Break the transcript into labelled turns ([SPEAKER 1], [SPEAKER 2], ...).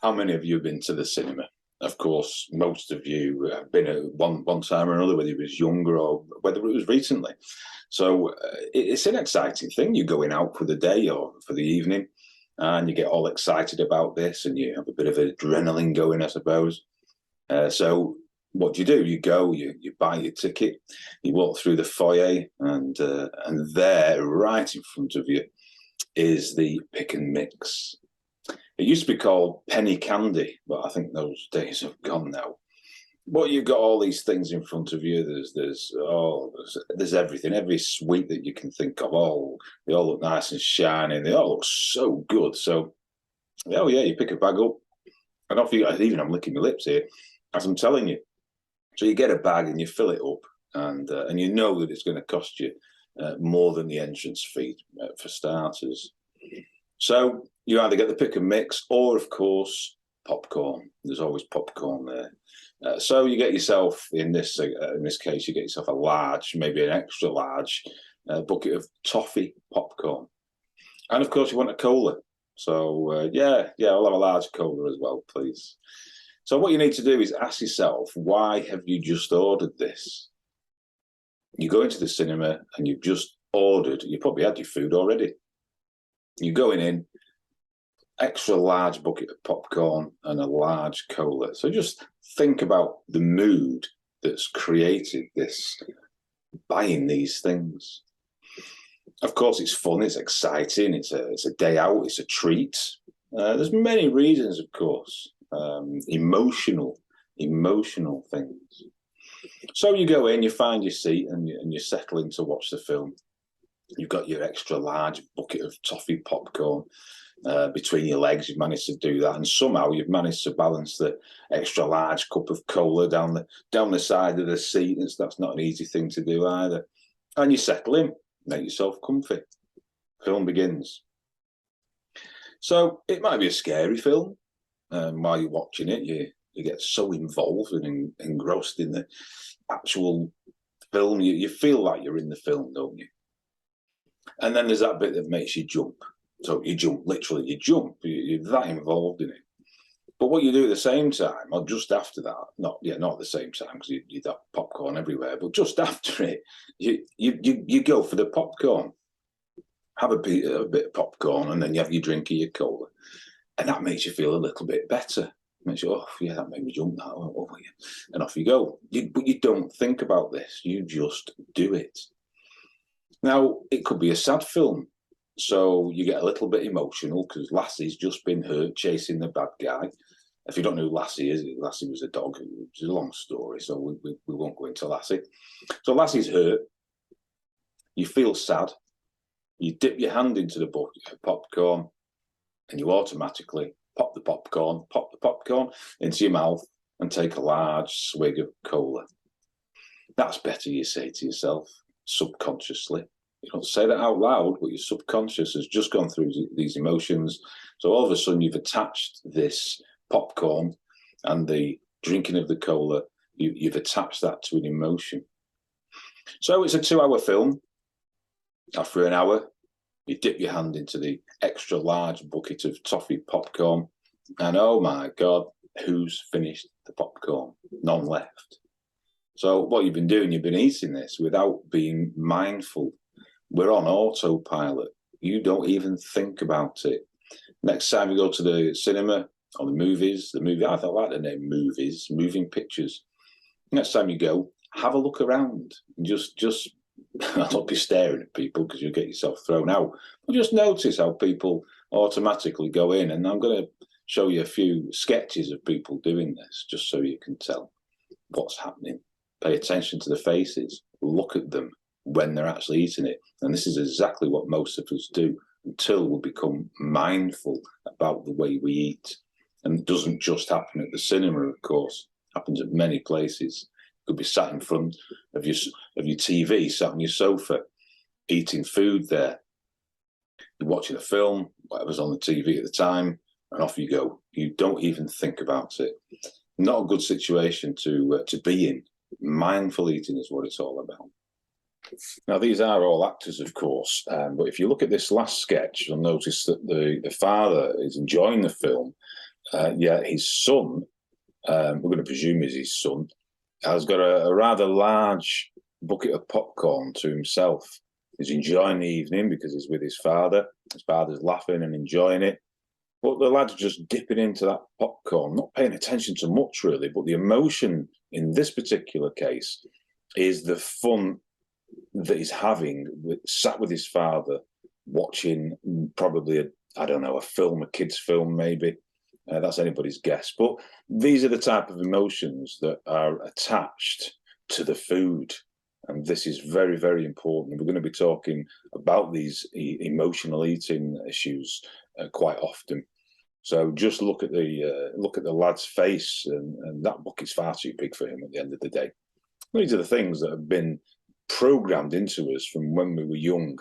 [SPEAKER 1] How many of you have been to the cinema? Of course, most of you have been at one time or another, whether it was younger or whether it was recently. So it's an exciting thing. You're going out for the day or for the evening, and you get all excited about this, and you have a bit of adrenaline going, I suppose. So what do? You go, you buy your ticket, you walk through the foyer, and there, right in front of you, is the pick and mix. It used to be called penny candy, but I think those days have gone now. But you've got all these things in front of you. There's everything, every sweet that you can think of. They all look nice and shiny. They all look so good. So, oh yeah, you pick a bag up, and off you go. Even I'm licking my lips here as I'm telling you. So you get a bag and you fill it up, and you know that it's going to cost you more than the entrance fee for starters. So you either get the pick and mix, or of course popcorn. There's always popcorn there. So you get yourself, in this case, you get yourself a large, maybe an extra large bucket of toffee popcorn, and of course you want a cola. So yeah, I'll have a large cola as well, please. So what you need to do is ask yourself, why have you just ordered this? You go into the cinema and you've just ordered. You probably had your food already. You're going in, extra large bucket of popcorn and a large cola. So just think about the mood that's created this, buying these things. Of course, it's fun, it's exciting, it's a day out, it's a treat. There's many reasons, of course, emotional things. So you go in, you find your seat, and you're settling to watch the film. You've got your extra large bucket of toffee popcorn between your legs. You've managed to do that, and somehow you've managed to balance the extra large cup of cola down the side of the seat. That's not an easy thing to do either. And you settle in, make yourself comfy. Film begins. So it might be a scary film. While you're watching it, you get so involved and engrossed in the actual film. You feel like you're in the film, don't you? And then there's that bit that makes you jump. So you jump, literally, you jump. You're that involved in it. But what you do at the same time, or just after that, not at the same time, because you'd have popcorn everywhere, but just after it, you go for the popcorn. Have a bit of popcorn, and then you have your drink of your cola. And that makes you feel a little bit better. Makes you, oh, yeah, that made me jump that. Oh, yeah. And off you go. But you don't think about this. You just do it. Now, it could be a sad film. So you get a little bit emotional because Lassie's just been hurt chasing the bad guy. If you don't know who Lassie is, Lassie was a dog. It's a long story, so we won't go into Lassie. So Lassie's hurt. You feel sad. You dip your hand into the bucket of popcorn, and you automatically pop the popcorn into your mouth and take a large swig of cola. That's better, you say to yourself, subconsciously. You don't say that out loud, but your subconscious has just gone through these emotions. So all of a sudden you've attached this popcorn and the drinking of the cola, you've attached that to an emotion. So it's a 2-hour film. After an hour, you dip your hand into the extra large bucket of toffee popcorn, and oh my God, who's finished the popcorn? None left. So what you've been doing, you've been eating this without being mindful. We're on autopilot. You don't even think about it. Next time you go to the cinema or the movies, I like the name movies, moving pictures. Next time you go, have a look around. Just don't be staring at people because you'll get yourself thrown out. But just notice how people automatically go in. And I'm going to show you a few sketches of people doing this, just so you can tell what's happening. Pay attention to the faces. Look at them when they're actually eating it. And this is exactly what most of us do until we become mindful about the way we eat. And it doesn't just happen at the cinema, of course. It happens at many places. You could be sat in front of your TV, sat on your sofa, eating food there. You're watching a film, whatever's on the TV at the time, and off you go. You don't even think about it. Not a good situation to be in. Mindful eating is what it's all about. Now, these are all actors, of course, but if you look at this last sketch, you'll notice that the father is enjoying the film, Yeah, his son, we're going to presume is his son, has got a rather large bucket of popcorn to himself. He's enjoying the evening because he's with his father. His father's laughing and enjoying it. But the lad's just dipping into that popcorn, not paying attention to much really, but the emotion in this particular case is the fun that he's having, sat with his father, watching probably, I don't know, a film, a kid's film maybe. That's anybody's guess. But these are the type of emotions that are attached to the food. And this is very, very important. We're going to be talking about these emotional eating issues quite often. So just look at the lad's face, and that bucket's far too big for him at the end of the day. These are the things that have been programmed into us from when we were young,